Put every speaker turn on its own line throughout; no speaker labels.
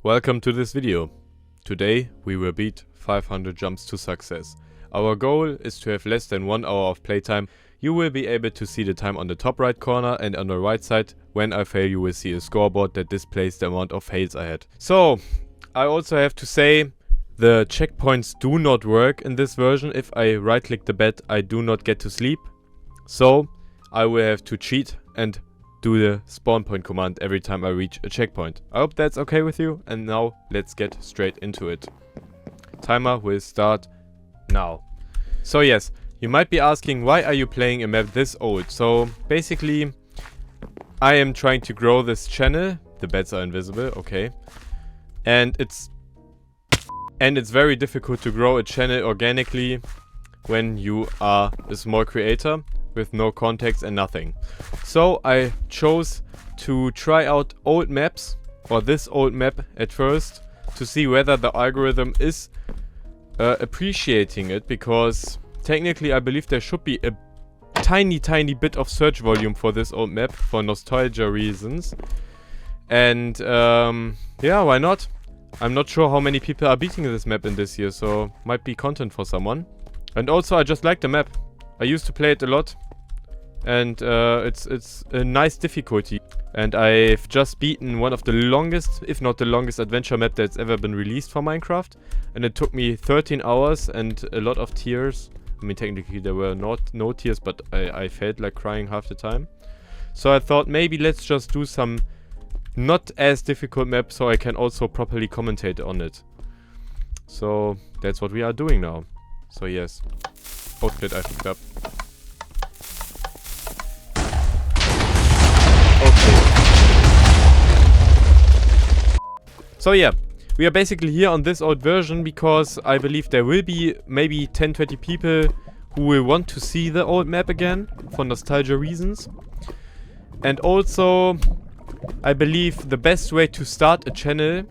Welcome to this video. Today we will beat 500 jumps to success. Our goal is to have less than 1 hour of playtime. You will be able to see the time on the top right corner, and on the right side, when I fail, you will see a scoreboard that displays the amount of fails I had. So, I also have to say, the checkpoints do not work in this version. If I right click the bed, I do not get to sleep. So, I will have to cheat and do the spawn point command every time I reach a checkpoint. I hope that's okay with you, and now let's get straight into it. Timer will start now. So yes, you might be asking, why are you playing a map this old? So basically, I am trying to grow this channel. The beds are invisible, okay. And it's very difficult to grow a channel organically when you are a small creator with no context and nothing. So I chose to try out old maps, or this old map at first, to see whether the algorithm is appreciating it, because technically I believe there should be a tiny bit of search volume for this old map for nostalgia reasons. And yeah, why not? I'm not sure how many people are beating this map in this year, so might be content for someone. And also I just like the map. I used to play it a lot, and it's a nice difficulty. And I've just beaten one of the longest, if not the longest, adventure map that's ever been released for Minecraft. And it took me 13 hours and a lot of tears. I mean, technically there were no tears, but I felt like crying half the time. So I thought maybe let's just do some not as difficult map so I can also properly commentate on it. So that's what we are doing now. So yes. Oh shit, I fucked up. Okay. So yeah, we are basically here on this old version because I believe there will be maybe 10-20 people who will want to see the old map again for nostalgia reasons. And also, I believe the best way to start a channel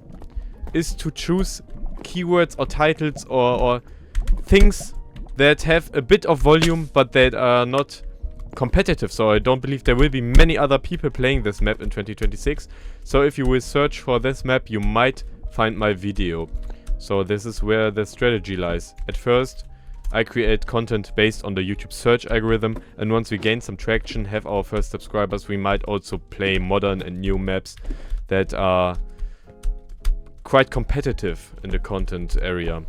is to choose keywords or titles or things that have a bit of volume but that are not competitive. So I don't believe there will be many other people playing this map in 2026. So if you will search for this map, you might find my video. So this is where the strategy lies. At first, I create content based on the YouTube search algorithm, and once we gain some traction, have our first subscribers, we might also play modern and new maps that are quite competitive in the content area.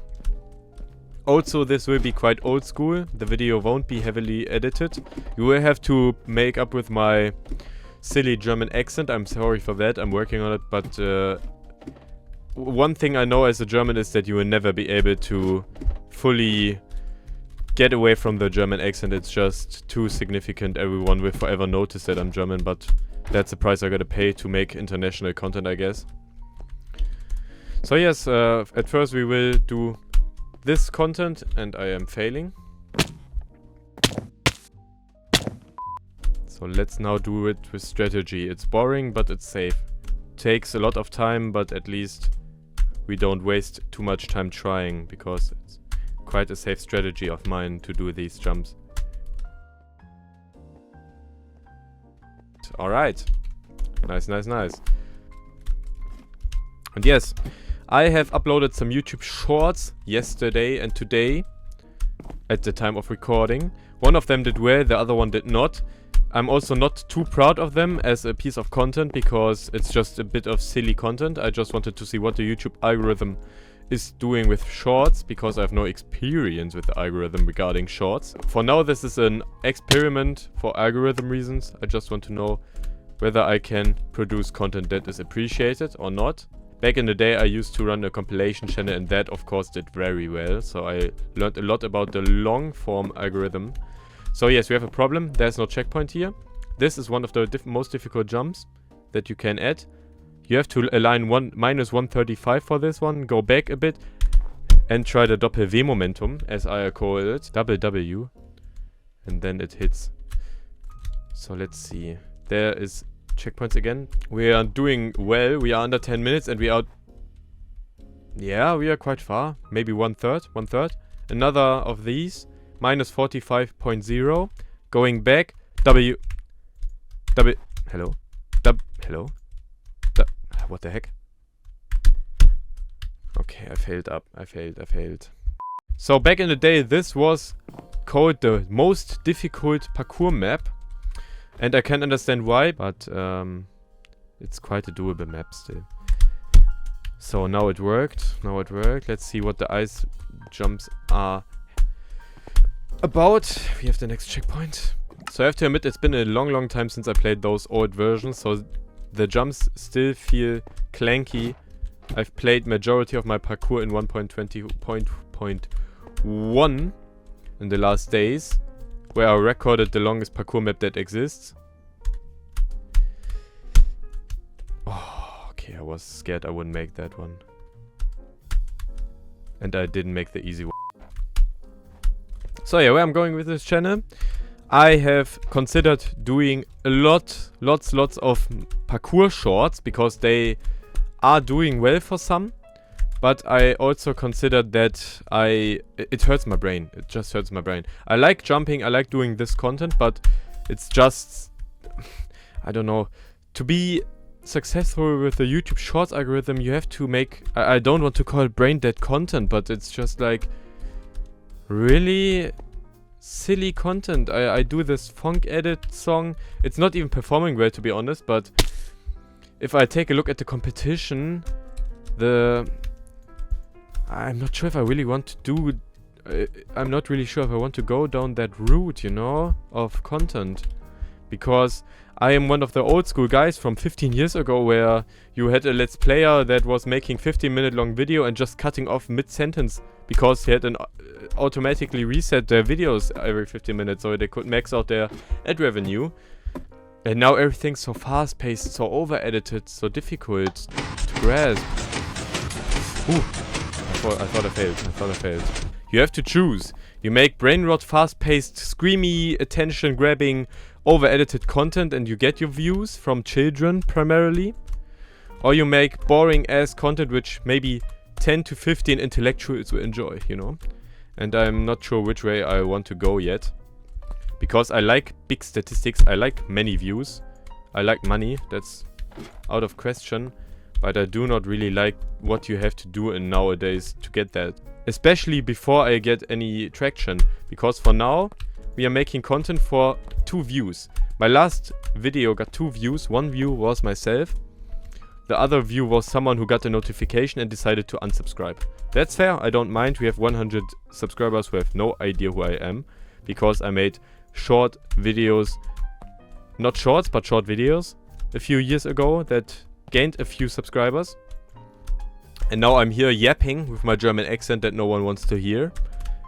Also, this will be quite old school. The video won't be heavily edited. You will have to make up with my silly German accent. I'm sorry for that. I'm working on it. But one thing I know as a German is that you will never be able to fully get away from the German accent. It's just too significant. Everyone will forever notice that I'm German. But that's the price I gotta pay to make international content, I guess. So yes, at first we will do this content, and I am failing. So let's now do it with strategy. It's boring, but it's safe. Takes a lot of time, but at least we don't waste too much time trying, because it's quite a safe strategy of mine to do these jumps. Alright. Nice. And yes, I have uploaded some YouTube shorts yesterday and today at the time of recording. One of them did well, the other one did not. I'm also not too proud of them as a piece of content because it's just a bit of silly content. I just wanted to see what the YouTube algorithm is doing with shorts, because I have no experience with the algorithm regarding shorts. For now, this is an experiment for algorithm reasons. I just want to know whether I can produce content that is appreciated or not. Back in the day, I used to run a compilation channel, and that of course did very well. So I learned a lot about the long form algorithm. So yes, we have a problem. There's no checkpoint here. This is one of the most difficult jumps that you can add. You have to align minus 135 for this one, go back a bit, and try the Doppel-W-Momentum, as I call it. Double W. And then it hits. So let's see. There is checkpoints again. We are doing well. We are under 10 minutes and we are... Yeah, we are quite far. Maybe one third. Another of these. Minus 45.0. Going back. Hello? Hello? What the heck? Okay, I failed. So back in the day, this was called the most difficult parkour map. And I can understand why, but it's quite a doable map still. So now it worked. Let's see what the ice jumps are about. We have the next checkpoint. So I have to admit, it's been a long time since I played those old versions, so the jumps still feel clanky. I've played majority of my parkour in 1.20.1 in the last days, where I recorded the longest parkour map that exists. Oh, okay, I was scared I wouldn't make that one. And I didn't make the easy one. So yeah, where I'm going with this channel, I have considered doing lots of parkour shorts because they are doing well for some, but I also considered that it hurts my brain. It just hurts my brain. I like jumping, I like doing this content, but it's just, I don't know, to be successful with the YouTube Shorts algorithm, you have to make, I don't want to call it brain dead content, but it's just like really silly content. I do this funk edit song. It's not even performing well, to be honest, but if I take a look at the competition, I'm not sure if I really want to do, I'm not really sure if I want to go down that route, you know, of content. Because I am one of the old school guys from 15 years ago where you had a let's player that was making 15-minute long video and just cutting off mid-sentence because he had an automatically reset their videos every 15 minutes so they could max out their ad revenue. And now everything's so fast-paced, so over-edited, so difficult to grasp. Ooh, I thought I failed. You have to choose. You make brain rot, fast-paced, screamy, attention-grabbing, over-edited content and you get your views from children primarily. Or you make boring-ass content which maybe 10 to 15 intellectuals will enjoy, you know. And I'm not sure which way I want to go yet. Because I like big statistics, I like many views, I like money, that's out of question. But I do not really like what you have to do in nowadays to get that. Especially before I get any traction. Because for now, we are making content for 2 views. My last video got 2 views, 1 view was myself. The other view was someone who got a notification and decided to unsubscribe. That's fair, I don't mind. We have 100 subscribers who have no idea who I am. Because I made short videos, not shorts, but short videos a few years ago that gained a few subscribers. And now I'm here yapping with my German accent that no one wants to hear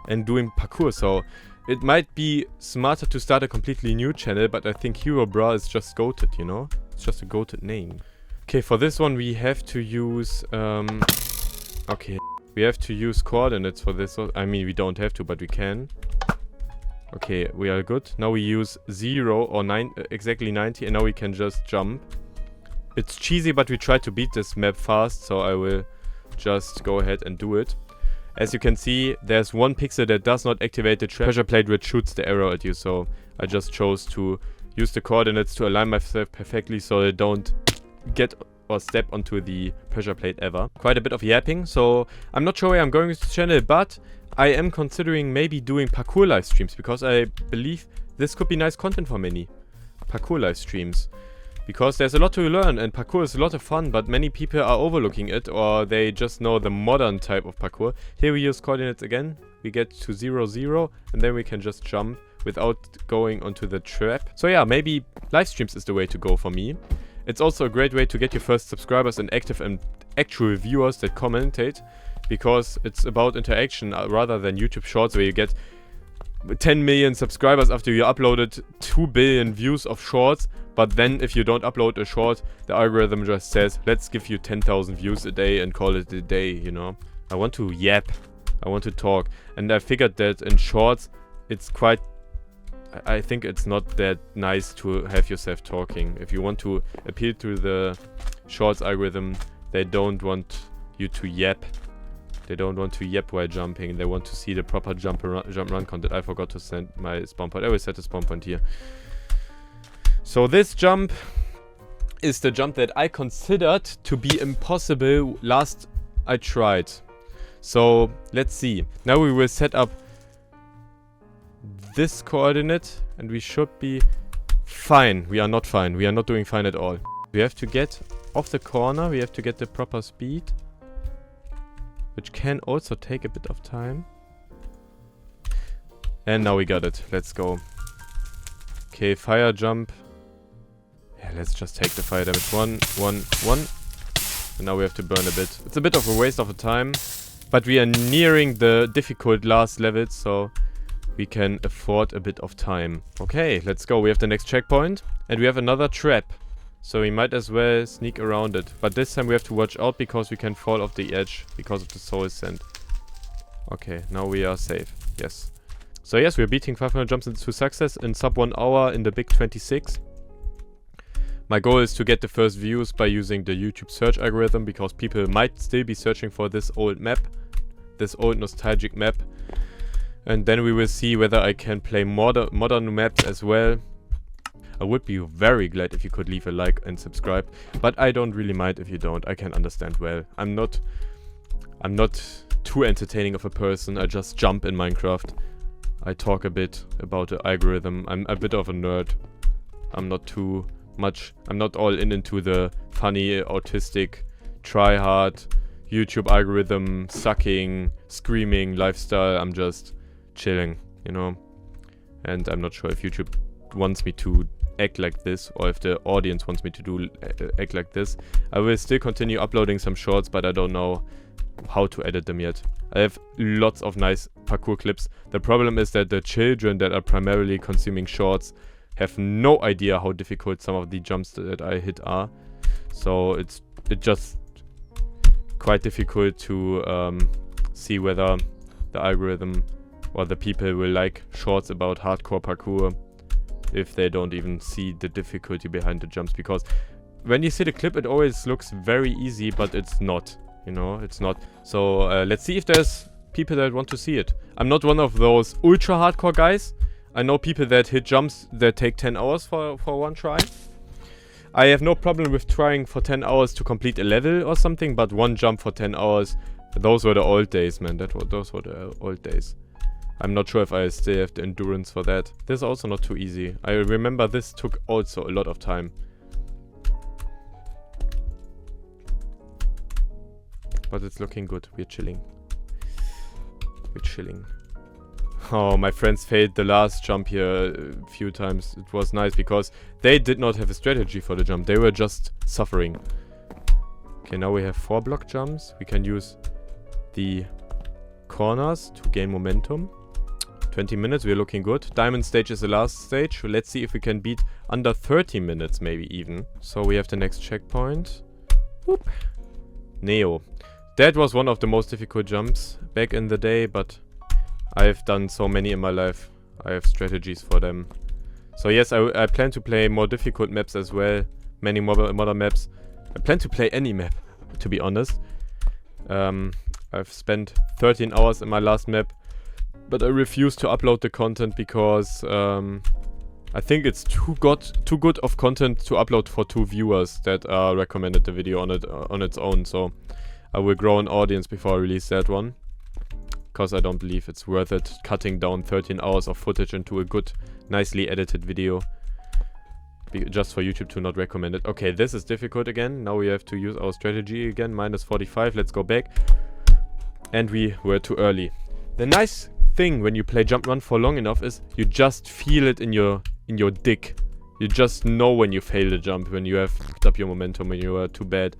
and doing parkour. So it might be smarter to start a completely new channel, but I think Hero Bra is just goated, you know? It's just a goated name. Okay, for this one we have to use, we have to use coordinates for this one. I mean, we don't have to, but we can. Okay, we are good. Now we use 0 or exactly 90, and now we can just jump. It's cheesy, but we try to beat this map fast, so I will just go ahead and do it. As you can see, there's 1 pixel that does not activate the pressure plate which shoots the arrow at you, so I just chose to use the coordinates to align myself perfectly so I don't get or step onto the pressure plate ever. Quite a bit of yapping, so I'm not sure where I'm going with this channel, but I am considering maybe doing parkour live streams because I believe this could be nice content for many parkour live streams. Because there's a lot to learn and parkour is a lot of fun, but many people are overlooking it or they just know the modern type of parkour. Here we use coordinates again. We get to 0, 0 and then we can just jump without going onto the trap. So yeah, maybe live streams is the way to go for me. It's also a great way to get your first subscribers and active and actual viewers that commentate. Because it's about interaction rather than YouTube Shorts where you get 10 million subscribers after you uploaded 2 billion views of shorts. But then if you don't upload a short, the algorithm just says, let's give you 10,000 views a day and call it a day, you know. I want to yap. I want to talk. And I figured that in shorts, it's quite... I think it's not that nice to have yourself talking. If you want to appeal to the shorts algorithm, they don't want you to yap. They don't want to yap while jumping. They want to see the proper jump run content. I forgot to send my spawn point. I always set the spawn point here. So this jump is the jump that I considered to be impossible last I tried. So, let's see. Now we will set up this coordinate and we should be fine. We are not fine. We are not doing fine at all. We have to get off the corner. We have to get the proper speed, which can also take a bit of time. And now we got it. Let's go. Okay, fire jump. Yeah, let's just take the fire damage. 1, 1, 1. And now we have to burn a bit. It's a bit of a waste of time. But we are nearing the difficult last levels, so we can afford a bit of time. Okay, let's go. We have the next checkpoint. And we have another trap. So we might as well sneak around it. But this time we have to watch out because we can fall off the edge because of the soul sand. Okay, now we are safe. Yes. So yes, we're beating 500 jumps into success in sub 1 hour in the big 26. My goal is to get the first views by using the YouTube search algorithm because people might still be searching for this old map. This old nostalgic map. And then we will see whether I can play modern maps as well. I would be very glad if you could leave a like and subscribe. But I don't really mind if you don't. I can understand well. I'm not too entertaining of a person. I just jump in Minecraft. I talk a bit about the algorithm. I'm a bit of a nerd. I'm not too much. I'm not all into the funny, autistic, try-hard, YouTube algorithm, sucking, screaming lifestyle. I'm just chilling, you know. And I'm not sure if YouTube wants me to act like this or if the audience wants me to act like this. I will still continue uploading some shorts, but I don't know how to edit them yet. I have lots of nice parkour clips. The problem is that the children that are primarily consuming shorts have no idea how difficult some of the jumps that I hit are. So it's just quite difficult to see whether the algorithm or the people will like shorts about hardcore parkour if they don't even see the difficulty behind the jumps. Because when you see the clip, it always looks very easy, but it's not. You know, it's not. So let's see if there's people that want to see it. I'm not one of those ultra hardcore guys. I know people that hit jumps that take 10 hours for one try. I have no problem with trying for 10 hours to complete a level or something, but one jump for 10 hours, those were the old days, man. Those were the old days. I'm not sure if I still have the endurance for that. This is also not too easy. I remember this took also a lot of time. But it's looking good. We're chilling. We're chilling. Oh, my friends failed the last jump here a few times. It was nice because they did not have a strategy for the jump. They were just suffering. Okay, now we have 4 block jumps. We can use the corners to gain momentum. 20 minutes, we're looking good. Diamond stage is the last stage. Let's see if we can beat under 30 minutes, maybe even. So we have the next checkpoint. Whoop. Neo. That was one of the most difficult jumps back in the day, but I've done so many in my life. I have strategies for them. So yes, I plan to play more difficult maps as well. Many modern maps. I plan to play any map, to be honest. I've spent 13 hours in my last map, but I refuse to upload the content because I think it's too good of content to upload for 2 viewers that recommended the video on its own. So I will grow an audience before I release that one, because I don't believe it's worth it cutting down 13 hours of footage into a good, nicely edited video just for YouTube to not recommend it. Okay, this is difficult again. Now we have to use our strategy again. Minus 45. Let's go back. And we were too early. The nice thing when you play jump run for long enough is you just feel it in your dick. You just know when you fail the jump, when you have fucked up your momentum, when you are too bad.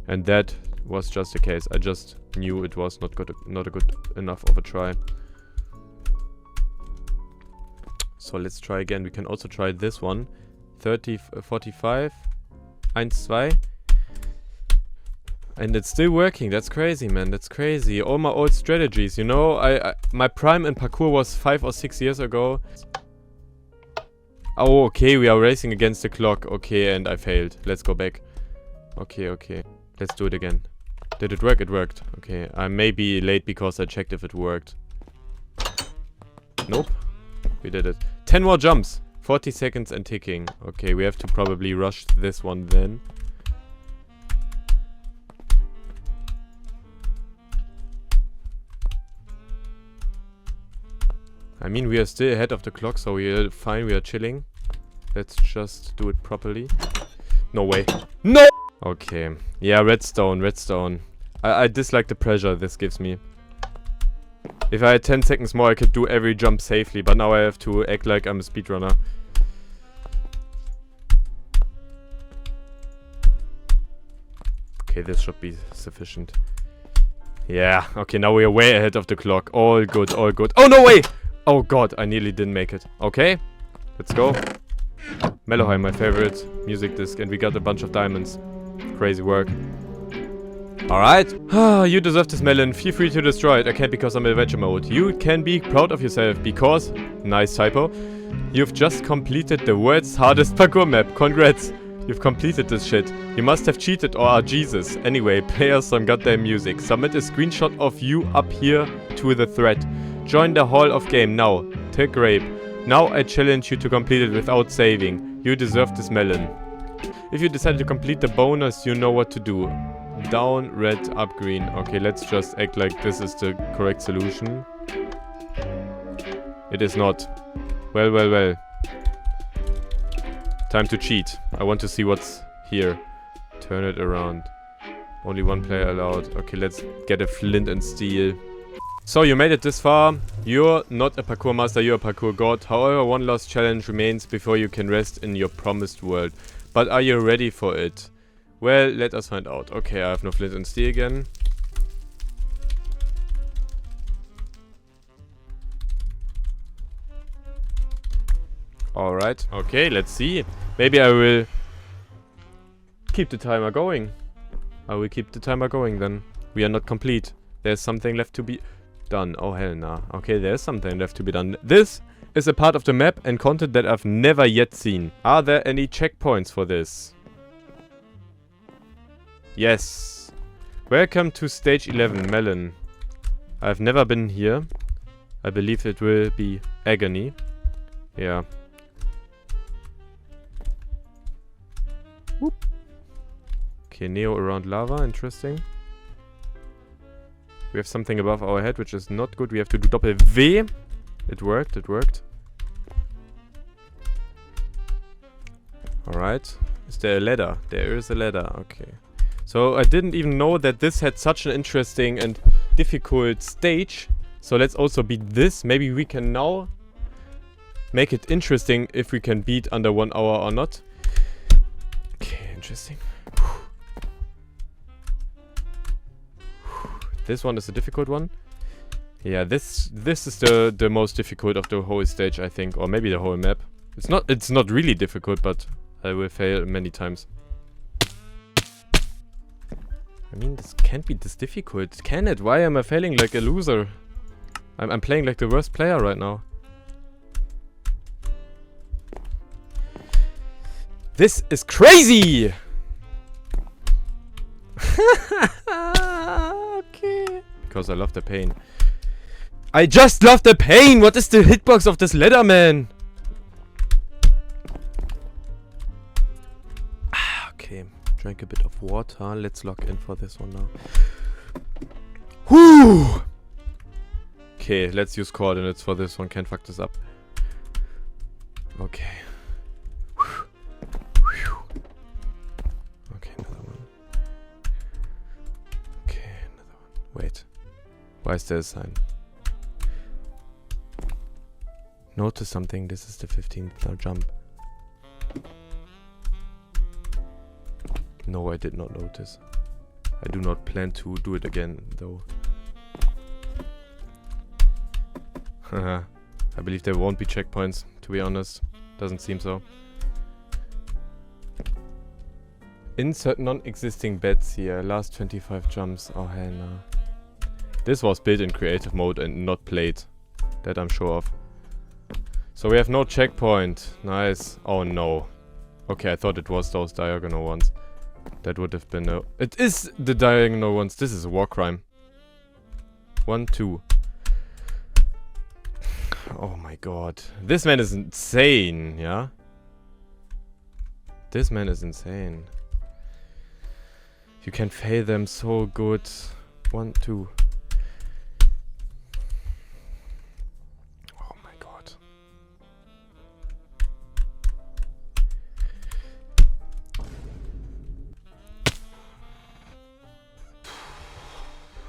And that was just the case. I just knew it was not a good enough of a try. So let's try again. We can also try this one. 30, 45, 1, 2. And it's still working. That's crazy, man. That's crazy. All my old strategies, you know. My prime in parkour was 5 or 6 years ago. Oh, okay. We are racing against the clock. Okay, and I failed. Let's go back. Okay, okay. Let's do it again. Did it work? It worked. Okay. I may be late because I checked if it worked. Nope. We did it. 10 more jumps. 40 seconds and ticking. Okay, we have to probably rush this one then. I mean, we are still ahead of the clock, so we are fine, we are chilling. Let's just do it properly. No way. No! Okay. Yeah, redstone, redstone. I dislike the pressure this gives me. If I had 10 seconds more, I could do every jump safely, but now I have to act like I'm a speedrunner. Okay, this should be sufficient. Yeah, okay, now we are way ahead of the clock. All good, all good. Oh, no way! Oh god, I nearly didn't make it. Okay, let's go. Mellowheim, my favorite music disc, and we got a bunch of diamonds. Crazy work. Alright. You deserve this melon. Feel free to destroy it. I can't because I'm in adventure mode. You can be proud of yourself because... Nice typo. You've just completed the world's hardest parkour map. Congrats. You've completed this shit. You must have cheated or are Jesus. Anyway, play us some goddamn music. Submit a screenshot of you up here to the thread. Join the Hall of Game now. Take grape. Now I challenge you to complete it without saving. You deserve this melon. If you decide to complete the bonus, you know what to do. Down, red, up, green. Okay, let's just act like this is the correct solution. It is not. Well, well, well. Time to cheat. I want to see what's here. Turn it around. Only one player allowed. Okay, let's get a flint and steel. So, you made it this far. You're not a parkour master, you're a parkour god. However, one last challenge remains before you can rest in your promised world. But are you ready for it? Well, let us find out. Okay, I have no flint and steel again. Alright, okay, let's see. Maybe I will keep the timer going. I will keep the timer going then. We are not complete. There's something left to be done. Oh, hell nah. Okay, there's something left to be done. This is a part of the map and content that I've never yet seen. Are there any checkpoints for this? Yes. Welcome to stage 11, Melon. I've never been here. I believe it will be agony. Yeah. Whoop. Okay, Neo around lava. Interesting. We have something above our head, which is not good. We have to do doppel V. It worked, it worked. Alright. Is there a ladder? There is a ladder, okay. So I didn't even know that this had such an interesting and difficult stage. So let's also beat this. Maybe we can now make it interesting if we can beat under 1 hour or not. Okay, interesting. This one is a difficult one. Yeah, this is the most difficult of the whole stage, I think, or maybe the whole map. It's not really difficult, but I will fail many times. I mean, this can't be this difficult, can it? Why am I failing like a loser? I'm playing like the worst player right now. This is crazy! Okay. Because I love the pain. I just love the pain! What is the hitbox of this ladder, man? Okay. Drink a bit of water. Let's lock in for this one now. Whew! Okay, let's use coordinates for this one. Can't fuck this up. Okay. Okay, another one. Okay, another one. Wait. Why is there a sign? Notice something. This is the 15th now jump. No, I did not notice. I do not plan to do it again, though. Haha. I believe there won't be checkpoints, to be honest. Doesn't seem so. Insert non-existing beds here. Last 25 jumps. Oh, hell no. This was built in creative mode and not played. That I'm sure of. So we have no checkpoint. Nice. Oh no. Okay, I thought it was those diagonal ones. That would have been a... It is the diagonal ones. This is a war crime. 1, 2. Oh my god. This man is insane, yeah? This man is insane. You can fail them so good. 1, 2. Oh my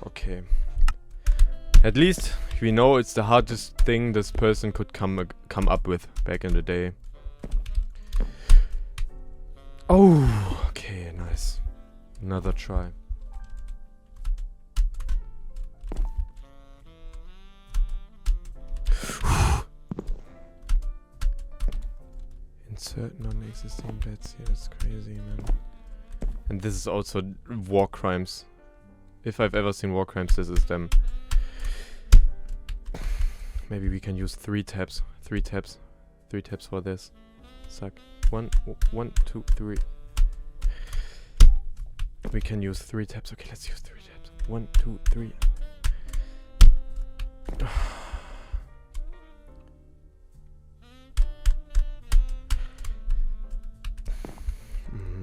Okay. At least we know it's the hardest thing this person could come up with back in the day. Oh, okay, nice. Another try. Insert non-existing bets here, that's crazy, man. And this is also war crimes. If I've ever seen war crimes, this is them. Maybe we can use 3 tabs. 3 tabs. 3 tabs for this. Suck. 1, 2, 3. We can use 3 tabs. Okay, let's use 3 tabs. 1, 2, 3.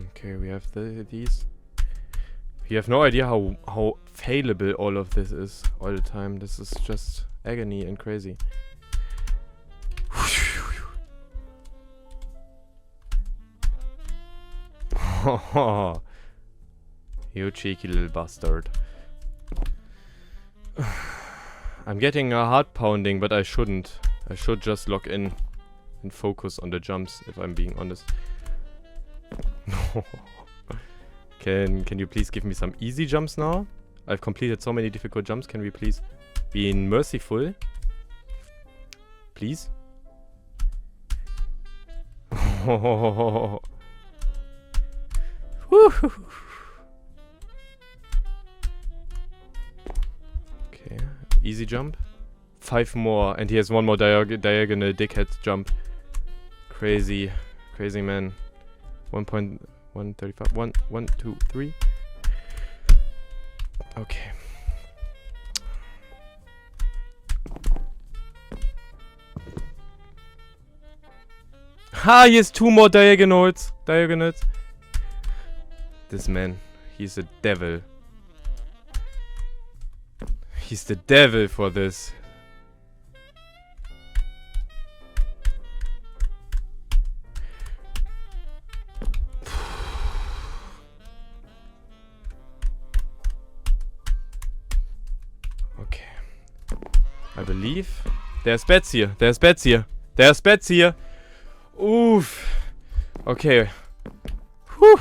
Okay, we have these. You have no idea how failable all of this is all the time. This is just agony and crazy. You cheeky little bastard. I'm getting a heart pounding, but I shouldn't. I should just lock in and focus on the jumps, if I'm being honest. No. Can you please give me some easy jumps now? I've completed so many difficult jumps. Can we please be merciful? Please? Okay, easy jump. 5 more, and he has 1 more diagonal dickhead jump. Crazy, crazy man. 1.135. 1, 2, 3. Okay. Ha! He has 2 more diagonals. This man, he's a devil. He's the devil for this. Okay. I believe there's bets here. There's bets here. Oof. Okay. Whew.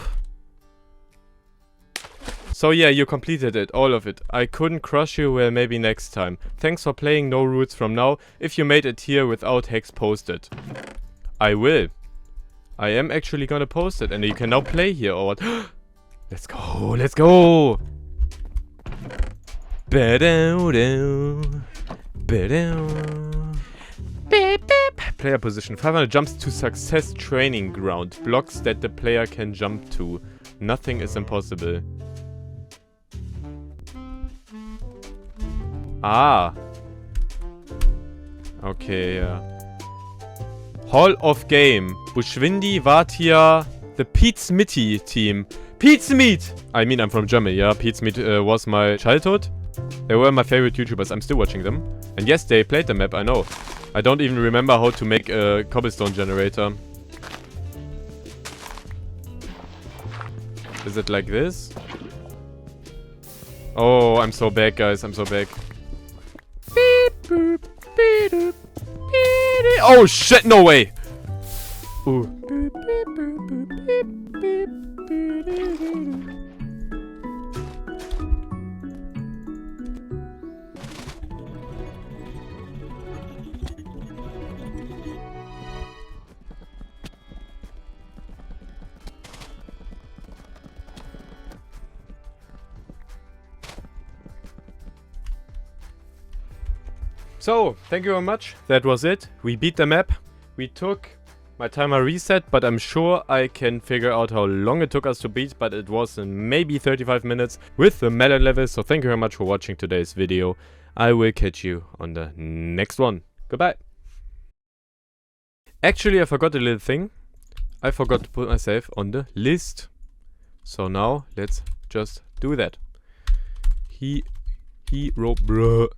So yeah, you completed it, all of it. I couldn't crush you, well maybe next time. Thanks for playing No Rules from now. If you made it here without Hex, post it. I will. I am actually gonna post it, and you can now play here or what? Let's go, let's go! Player position. 500 jumps to success training ground. Blocks that the player can jump to. Nothing is impossible. Ah. Okay, ja. Hall of Game. Bushwindi, Vatia, the Pete's Mitty team. Pete's Meat! I mean, I'm from Germany, yeah. Pete's Meat was my childhood. They were my favorite YouTubers. I'm still watching them. And yes, they played the map, I know. I don't even remember how to make a cobblestone generator. Is it like this? Oh, I'm so back, guys. I'm so back. Beep, boop, beep, doop, beep, oh shit, no way! Ooh. Beep, beep, boop, boop, beep, beep, beep, beep, beep. So, thank you very much. That was it. We beat the map. We took my timer reset, but I'm sure I can figure out how long it took us to beat, but it was in maybe 35 minutes with the melon level. So thank you very much for watching today's video. I will catch you on the next one. Goodbye. Actually, I forgot a little thing. I forgot to put myself on the list. So now, let's just do that. Hero, bruh.